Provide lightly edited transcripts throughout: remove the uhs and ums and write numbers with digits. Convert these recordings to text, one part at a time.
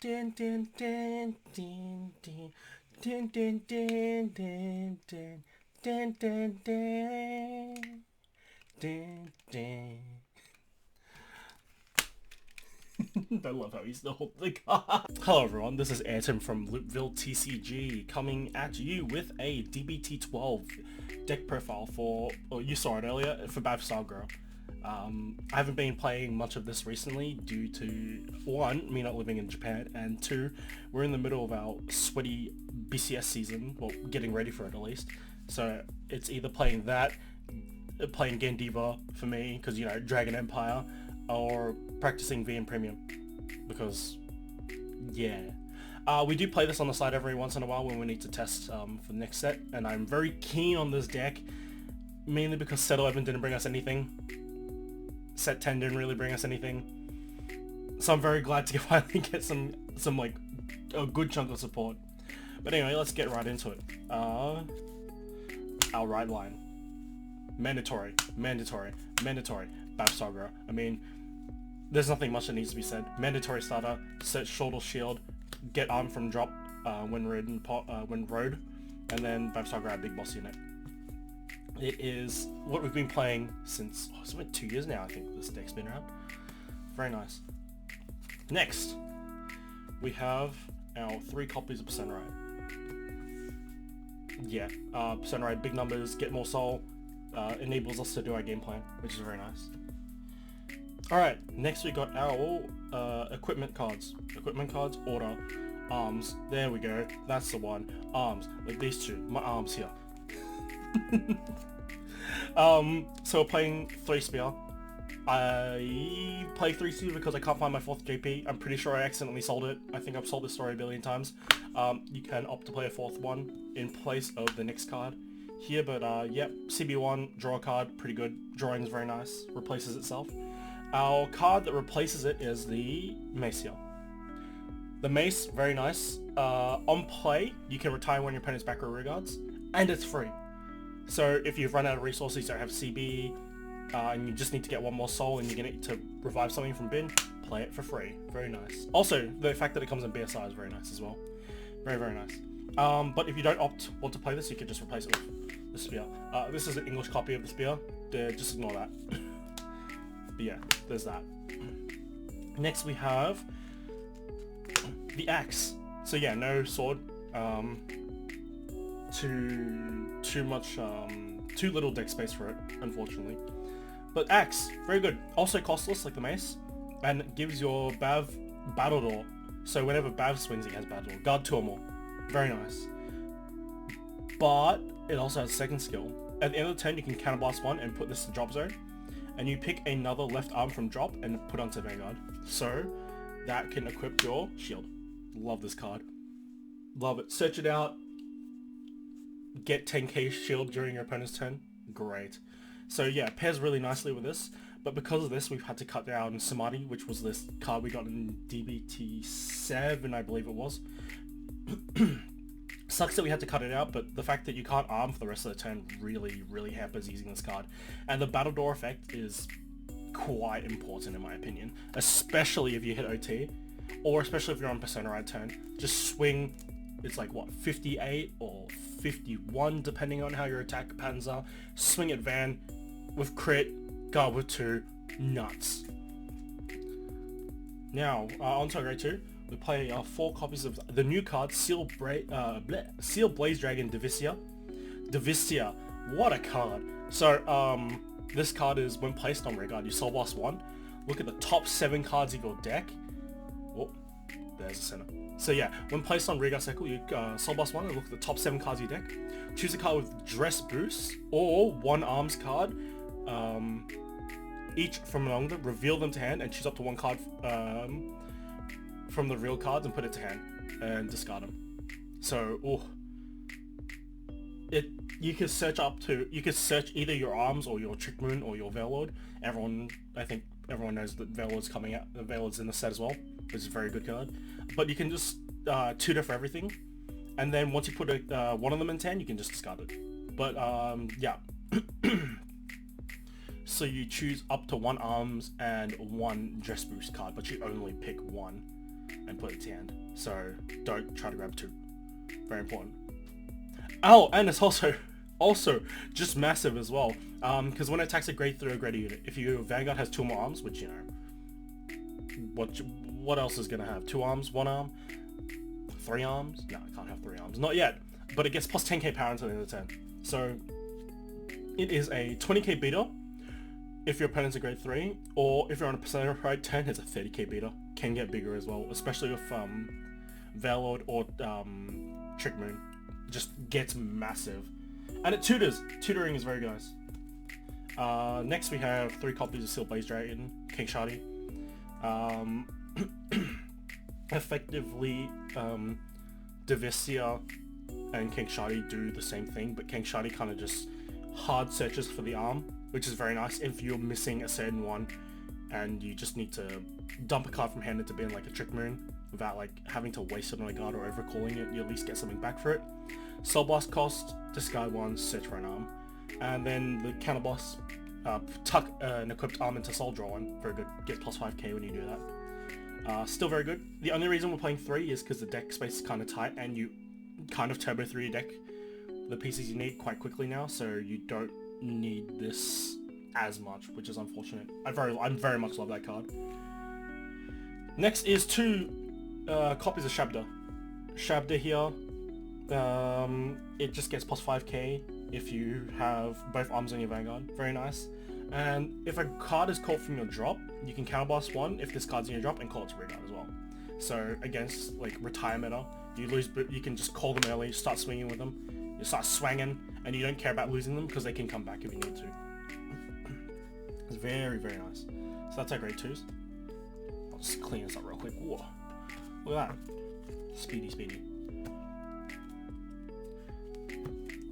Din, din, din, din, din. Din, din, din, din, din. Din, din, din. Din, din. I love how he's the whole thing. Hello everyone, this is Ayrton from will TCG coming at you with a D-BT12 deck profile for, you saw it earlier, for Bavsargra. I haven't been playing much of this recently due to, one, me not living in Japan, and two, we're in the middle of our sweaty BCS season, well, getting ready for it at least. So it's either playing that, playing Gandiva for me, because, you know, Dragon Empire, or practicing VN Premium, because, yeah. We do play this on the side every once in a while when we need to test for the next set, and I'm very keen on this deck, mainly because set 11 didn't bring us anything. Set 10 didn't really bring us anything. So I'm very glad to finally get some like, a good chunk of support. But anyway, let's get right into it. Our right line. Mandatory, Bavsargra. I mean, there's nothing much that needs to be said. Mandatory starter, search Shoulder Shield, get arm from drop when road, and then Bavsargra big boss unit. It is what we've been playing since, it's been 2 years now, I think this deck's been around. Very nice. Next, we have our 3 copies of Percent Ride. Yeah, Percent Ride, big numbers, get more soul, enables us to do our game plan, which is very nice. Alright, next we got our equipment cards. Equipment cards, order, arms, there we go, that's the one. Arms, like these two, my arms here. So we're playing 3 Spear. I play 3 Spear because I can't find my 4th JP. I'm pretty sure I accidentally sold it. I think I've sold this story a billion times. You can opt to play a 4th one in place of the next card here, but yep, CB1, draw a card, pretty good. Drawing is very nice, replaces itself. Our card that replaces it is the Mace here. The Mace, very nice. On play, you can retire when your opponent's back row rear guards, and it's free. So if you've run out of resources, you don't have CB, and you just need to get one more soul and you get it to revive something from bin, play it for free. Very nice. Also, the fact that it comes in BSI is very nice as well. Very, very nice. But if you don't want to play this, you can just replace it with the Spear. This is an English copy of the Spear. Just ignore that. But yeah, there's that. Next we have the Axe. So yeah, no sword. Too little deck space for it, unfortunately. But Axe, very good. Also costless like the Mace, and gives your Bav Battledore. So whenever Bav swings, he has Battledore. Guard 2 or more. Very nice. But it also has second skill. At the end of the turn, you can counterblast 1 and put this to drop zone, and you pick another left arm from drop and put onto Vanguard. So that can equip your shield. Love this card. Love it. Search it out. Get 10k shield during your opponent's turn. Great. So yeah, it pairs really nicely with this, but because of this we've had to cut down Samadhi, which was this card we got in D-BT12, I believe it was. Sucks that we had to cut it out, but the fact that you can't arm for the rest of the turn really hampers using this card. And the Battle Door effect is quite important in my opinion, especially if you hit OT, or especially if you're on Persona Ride turn. Just swing. It's like, what, 58 or 51, depending on how your attack patterns are. Swing at Van with crit, guard with 2, nuts. Now, on to grade 2, we play 4 copies of the new card, Seal Blaze Dragon Divisia. Divisia, what a card. So, this card is, when placed on Rearguard, you Soul Blast 1. Look at the top 7 cards of your deck. Oh, there's the center. So yeah, when placed on Rearguard Circle, you Soul Blast 1 and look at the top 7 cards of your deck. Choose a card with Dress Boost or 1 Arms card, each from among them, reveal them to hand, and choose up to 1 card from the real cards and put it to hand, and discard them. So, you can search either your Arms or your Trick Moon or your Veillord. I think everyone knows that Veillord's coming out. Veillord's in the set as well, which is a very good card. But you can just tutor for everything, and then once you put one of them in 10, you can just discard it. But yeah. So you choose up to 1 Arms and 1 Dress Boost card, but you only pick 1. and put it to hand. So don't try to grab 2. Very important. Oh, and it's also just massive as well. Because when it attacks a grade 3 or greater unit, if your Vanguard has 2 more arms, which, you know, what else is gonna have? 2 arms, 1 arm, 3 arms? No, it can't have 3 arms. Not yet. But it gets plus 10k power until the end of the turn. So it is a 20k beater if your opponent's a grade 3, or if you're on a Persona Pride 10, it's a 30k beater. Can get bigger as well, especially with Veillord or Trick Moon. Just gets massive. And it tutors. Tutoring is very nice. Next we have 3 copies of Seal Blaze Dragon, King Shardy. Effectively, Divisia and King Shardy do the same thing, but King Shardy kind of just hard searches for the arm, which is very nice if you're missing a certain one and you just need to dump a card from hand into bin like a Trick Moon without like having to waste it on a guard or overcalling it. You at least get something back for it. Soul Blast cost, discard 1, search for an arm. And then the counter boss, tuck an equipped arm into Soul, draw 1. Very good. Get plus 5k when you do that. Still very good. The only reason we're playing 3 is because the deck space is kind of tight and you kind of turbo through your deck the pieces you need quite quickly now, so you don't need this as much, which is unfortunate. I very much love that card. Next is 2 copies of Shabda. Shabda here, it just gets plus 5k if you have both arms on your Vanguard. Very nice. And if a card is caught from your drop, you can counterblast 1 if this card's in your drop and call it to Reguard as well. So against like retire meta, you lose, but you can just call them early, start swinging with them. You start swanging, and you don't care about losing them because they can come back if you need to. It's very, very nice. So that's our grade 2s. I'll just clean this up real quick. Whoa. Look at that. Speedy, speedy.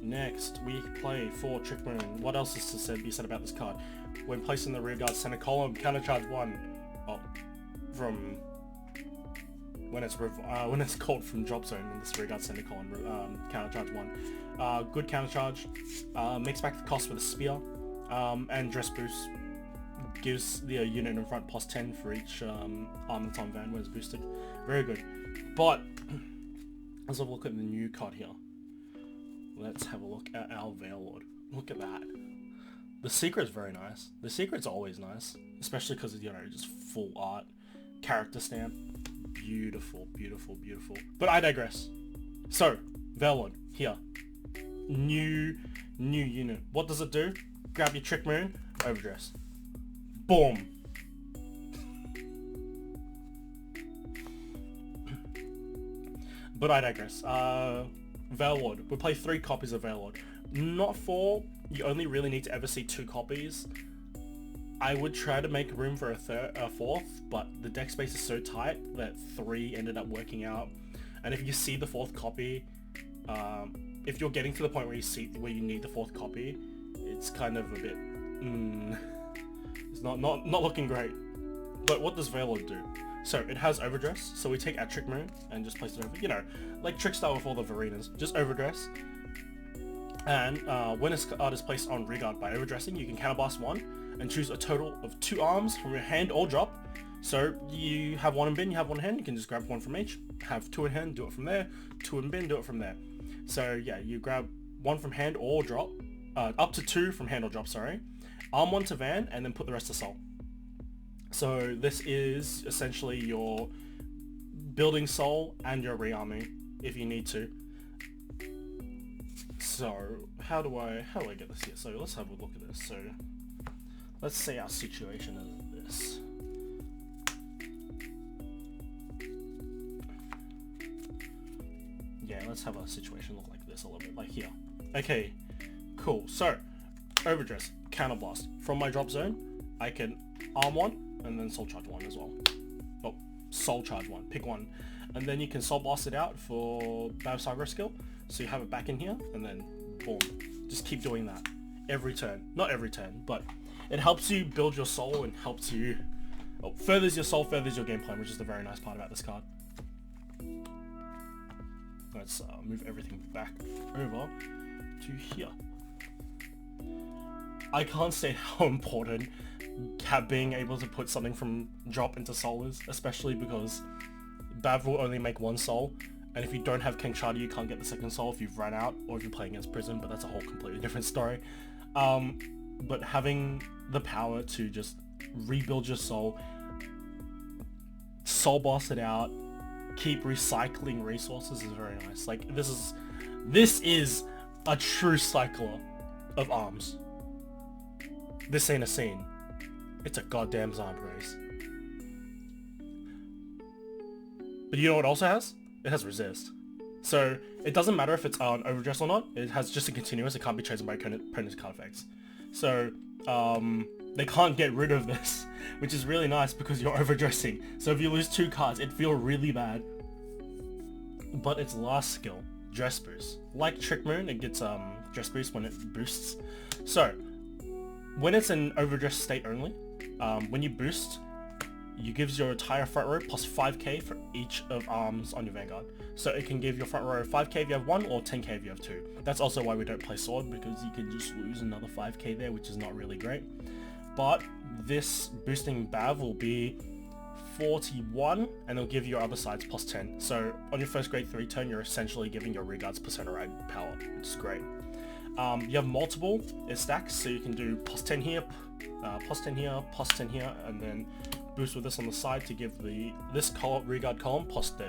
Next, we play 4 Trick Moon. What else is to be said about this card? When placed in the rear guard center column, countercharge 1. Oh, from when it's called from drop zone in this rear guard center column, countercharge 1. Good countercharge. Makes back the cost with a spear, and dress boost. Gives the unit in front plus 10 for each arm that's on van when it's boosted. Very good. But let's have a look at the new card here. Let's have a look at our Veillord. Look at that. The secret's very nice. The secret's always nice, especially because it's, you know, just full art, character stamp. Beautiful, beautiful, beautiful. But I digress. So, Veillord here. New unit. What does it do? Grab your Trick Moon, overdress. Boom. But I digress. Veillord. We play 3 copies of Veillord. Not 4. You only really need to ever see 2 copies. I would try to make room for a 4th, but the deck space is so tight that 3 ended up working out. And if you see the 4th copy, if you're getting to the point where you need the 4th copy, it's kind of a bit, it's not looking great. But what does Veillord do? So it has overdress, so we take our Trick Moon and just place it over, you know, like Trick Star with all the Varinas, just overdress. And when a card is placed on Reguard by overdressing, you can counterblast 1 and choose a total of 2 arms from your hand or drop. So you have 1 in bin, you have 1 in hand, you can just grab 1 from each, have 2 in hand, do it from there, 2 in bin, do it from there. So yeah, you grab 1 from hand or drop, up to 2 from hand or drop, sorry. Arm 1 to van, and then put the rest to soul. So this is essentially your building soul and your rearming if you need to. So how do I get this here? So let's have a look at this. So let's say our situation is this. Yeah, let's have a situation look like this a little bit, like here. Okay, cool. So overdress, counterblast. From my drop zone, I can arm 1 and then soul charge 1 as well. Oh, soul charge 1, pick 1. And then you can soul blast it out for Bavsargra skill. So you have it back in here and then boom. Just keep doing that every turn. Not every turn, but it helps you build your soul and helps you, furthers your soul, furthers your game plan, which is the very nice part about this card. Let's move everything back over to here. I can't say how important being able to put something from drop into soul is, especially because Bav will only make one soul, and if you don't have King Charter, you can't get the second soul if you've run out, or if you're playing against Prison, but that's a whole completely different story. But having the power to just rebuild your soul boss it out, keep recycling resources is very nice. Like, this is a true cycler of arms. This ain't a scene. It's a goddamn zombie race. But you know what it also has? It has resist. So it doesn't matter if it's on overdress or not. It has just a continuous. It can't be chosen by opponent's card effects. So they can't get rid of this, which is really nice because you're overdressing. So if you lose 2 cards, it feels really bad. But its last skill, Dress Boost. Like Trick Moon, it gets Dress Boost when it boosts. So when it's in overdress state only, when you boost, you gives your entire front row plus 5k for each of arms on your Vanguard. So it can give your front row 5k if you have 1 or 10k if you have 2. That's also why we don't play Sword, because you can just lose another 5k there, which is not really great. But this boosting Bav will be 41, and it'll give your other sides plus 10. So on your first grade 3 turn, you're essentially giving your Reguards percent ride power, which is great. You have multiple stacks, so you can do plus 10 here, plus 10 here, plus 10 here, and then boost with this on the side to give this Reguard column plus 40.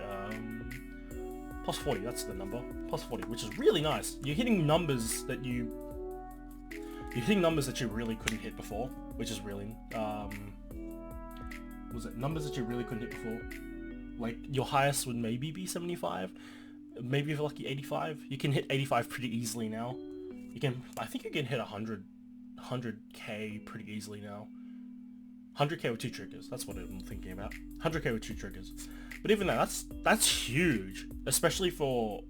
That's the number, plus 40, which is really nice. You're hitting numbers that you really couldn't hit before, which is really numbers that you really couldn't hit before. Like, your highest would maybe be 75, maybe if you're lucky 85. You can hit 85 pretty easily now. I think you can hit 100k pretty easily now. 100k with 2 triggers, that's what I'm thinking about. 100k with 2 triggers. But even that's huge, especially for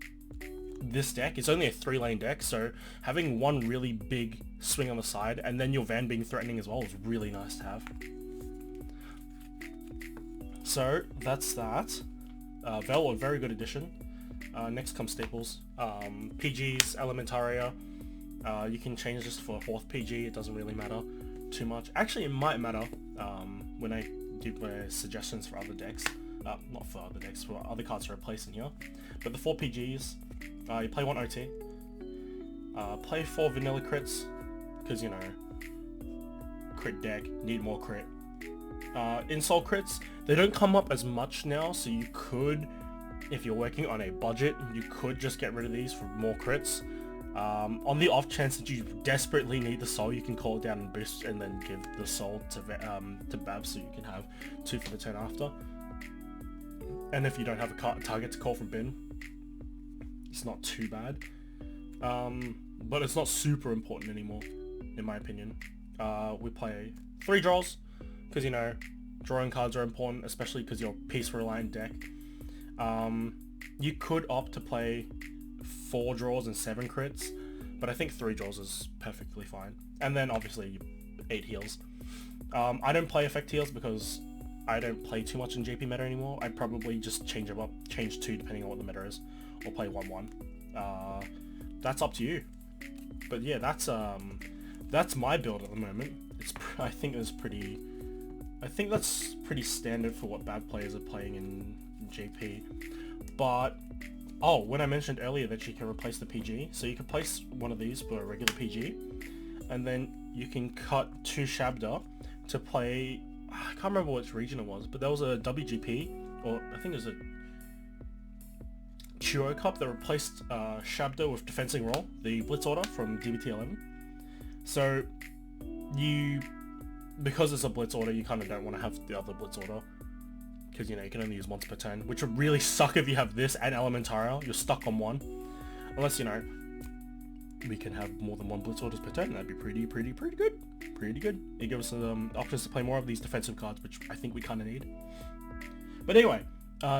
this deck. It's only a 3-lane deck, so having one really big swing on the side and then your Van being threatening as well is really nice to have. So that's that. Vel, a very good addition. Next comes staples. PGs, Elementaria. You can change this for a 4th PG, it doesn't really matter too much. Actually, it might matter when I do my suggestions for other decks. Not for other decks, for other cards to replace in here. But the 4 PGs, you play 1 OT. Play 4 vanilla crits, because, you know, crit deck, need more crit. Insult crits, they don't come up as much now, so you could, if you're working on a budget, you could just get rid of these for more crits. On the off chance that you desperately need the soul, you can call it down and boost and then give the soul to Bav, so you can have 2 for the turn after. And if you don't have a target to call from bin, it's not too bad. But it's not super important anymore, in my opinion. We play 3 draws, because, you know, drawing cards are important, especially because you're a piece reliant deck. You could opt to play 4 draws and 7 crits, but I think 3 draws is perfectly fine. And then obviously 8 heals. I don't play effect heals because I don't play too much in JP meta anymore. I'd probably just change them up, change 2 depending on what the meta is, or play 1-1. That's up to you. But yeah, that's my build at the moment. I think that's pretty standard for what bad players are playing in JP. But when I mentioned earlier that you can replace the PG, so you can place one of these for a regular PG, and then you can cut 2 Shabda to play, I can't remember which region it was, but there was a WGP, or I think it was a Churro Cup that replaced Shabda with Defensing Roll, the Blitz Order from D-BT12. So because it's a Blitz Order, you kind of don't want to have the other Blitz Order, because, you know, you can only use once per turn, which would really suck if you have this and Elementaria. You're stuck on one. Unless, you know, we can have more than 1 Blitz Orders per turn. That'd be pretty good. Pretty good. It gives us options to play more of these defensive cards, which I think we kind of need. But anyway,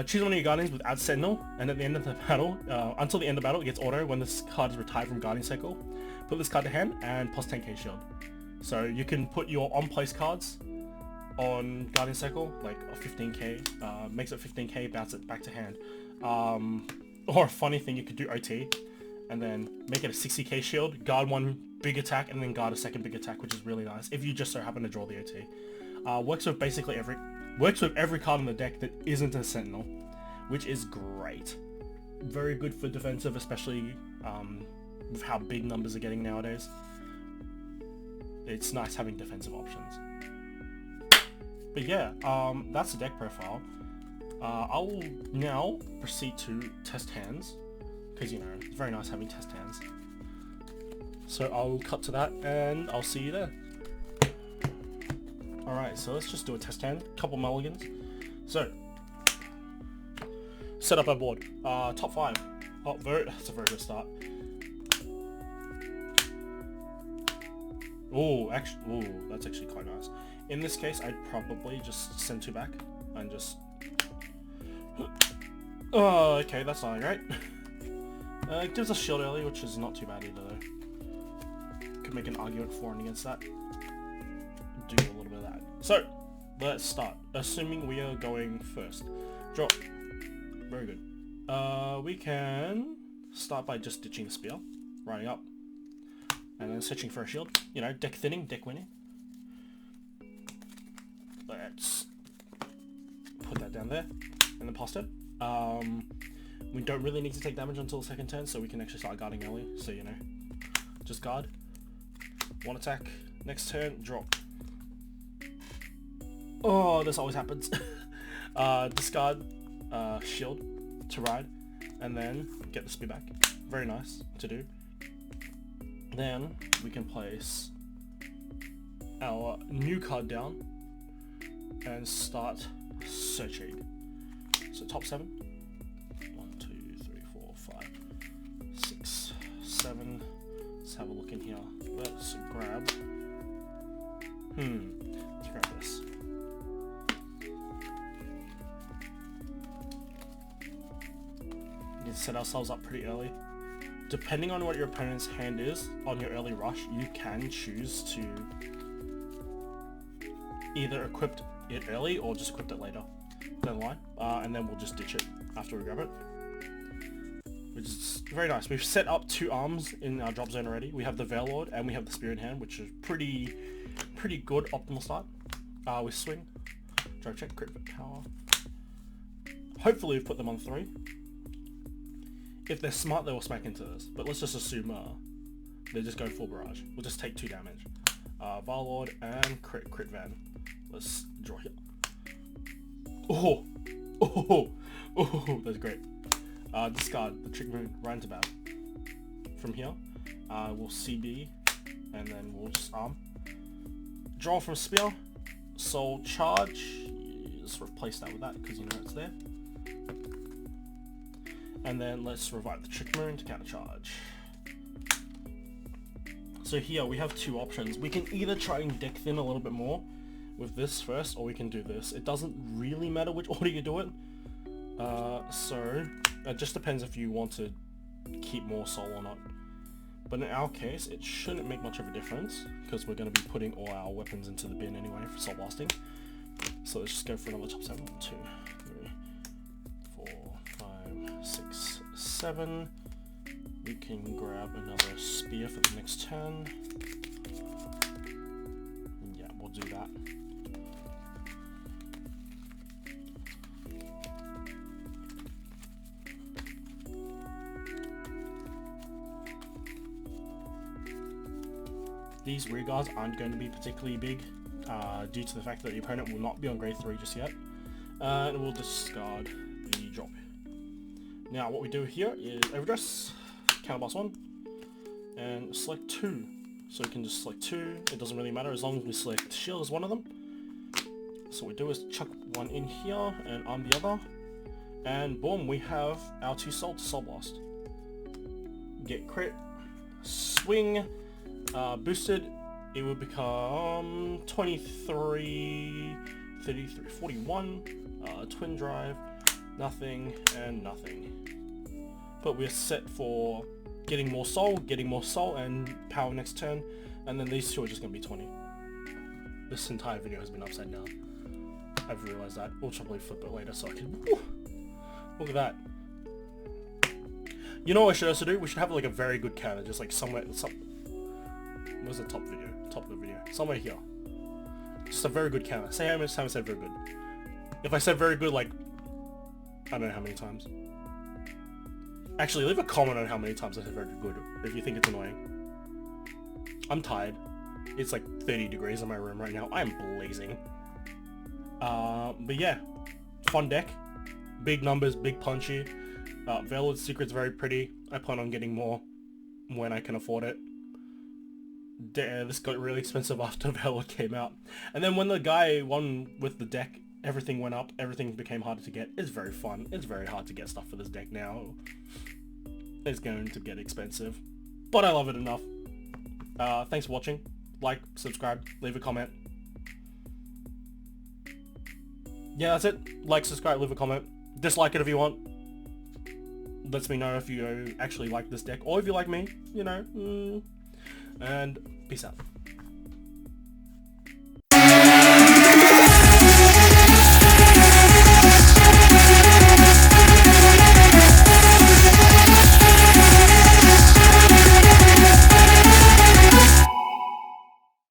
choose one of your Guardians with Add Sentinel, and at the end of the battle, until the end of the battle, it gets auto when this card is retired from Guardian Cycle. Put this card to hand, and plus 10k shield. So you can put your on-place cards on Guardian Cycle, like a 15k, makes it 15k, bounce it back to hand. Or a funny thing, you could do OT, and then make it a 60k shield, guard 1 big attack, and then guard a 2nd big attack, which is really nice, if you just so happen to draw the OT. Works with every card in the deck that isn't a Sentinel. which is great. Very good for defensive, especially with how big numbers are getting nowadays. It's nice having defensive options. But yeah, that's the deck profile. I will now proceed to test hands, because, you know, it's very nice having test hands. So I'll cut to that and I'll see you there. Alright, so let's just do a test hand, couple mulligans. So, set up our board. Top 5. Oh, that's a very good start. Oh, actually, that's actually quite nice. In this case, I'd probably just send 2 back and just... Oh, okay, that's not great. It gives us shield early, which is not too bad either, though. Could make an argument for and against that. Do a little bit of that. So, let's start. Assuming we are going first. Draw. Very good. We can start by just ditching the spear, riding up, and then searching for a shield. You know, deck thinning, deck winning. Let's put that down there, and then past it. We don't really need to take damage until the second turn, so we can actually start guarding early. So, you know, just guard. One attack. Next turn, drop. Oh, this always happens. Discard shield to ride, and then get the spear back. Very nice to do. Then we can place our new card down and start searching. So top 7. 1, 2, 3, 4, 5, 6, 7. Let's have a look in here. Let's grab. Let's grab this. We can set ourselves up pretty early. Depending on what your opponent's hand is on your early rush, you can choose to either equip it early or just equip it later down the line, and then we'll just ditch it after we grab it, which is very nice. We've set up 2 arms in our drop zone already. We have the Veil Lord and we have the Spear in hand, which is pretty good optimal start. We swing, drive check, crit power. Hopefully we've put them on 3. If they're smart, they will smack into this, but let's just assume they just go full barrage. We'll just take 2 damage. Varlord and crit van. Let's draw here. Oh, that's great. Discard the Trick Moon right into Bab. From here, we'll CB, and then we'll just arm. Draw from Spear, Soul Charge. Just replace that with that because you know it's there. And then let's revive the Trick Moon to counter charge. So here we have 2 options. We can either try and deck thin a little bit more with this first, or we can do this. It doesn't really matter which order you do it. So it just depends if you want to keep more soul or not. But in our case, it shouldn't make much of a difference because we're going to be putting all our weapons into the bin anyway for soul blasting. So let's just go for another top 7. 2, 3, 4, 5, 6, 7. We can grab another spear for the next turn. Yeah, we'll do that. These rear guards aren't going to be particularly big due to the fact that the opponent will not be on grade 3 just yet. And we'll discard the drop. Now what we do here is overdress, counterblast 1, and select 2. So we can just select 2, it doesn't really matter as long as we select shield as one of them. So what we do is chuck 1 in here and arm the other, and boom, we have our 2 soul to soul blast. Get crit, swing, boosted, it will become 23, 33, 41, twin drive, nothing, and nothing. But we're set for getting more soul, and power next turn, and then these 2 are just going to be 20. This entire video has been upside down. I've realized that. We'll probably flip it later so I can... Woo! Look at that. You know what we should also do? We should have like a very good counter, just like somewhere... Where's the top video? Top of the video. Somewhere here. Just a very good counter. Say how much time I said very good. If I said very good like I don't know how many times. Actually, leave a comment on how many times I said very good, if you think it's annoying. I'm tired. It's like 30 degrees in my room right now. I'm blazing. But yeah, fun deck. Big numbers, big punchy. Veiled Secret's very pretty. I plan on getting more when I can afford it. This got really expensive after Veiled came out. And then when the guy won with the deck, everything went up, everything became harder to get. It's very fun. It's very hard to get stuff for this deck now. It's going to get expensive. But I love it enough. Thanks for watching. Like, subscribe, leave a comment. Yeah, that's it. Like, subscribe, leave a comment. Dislike it if you want. Lets me know if you actually like this deck, or if you like me, you know. And peace out.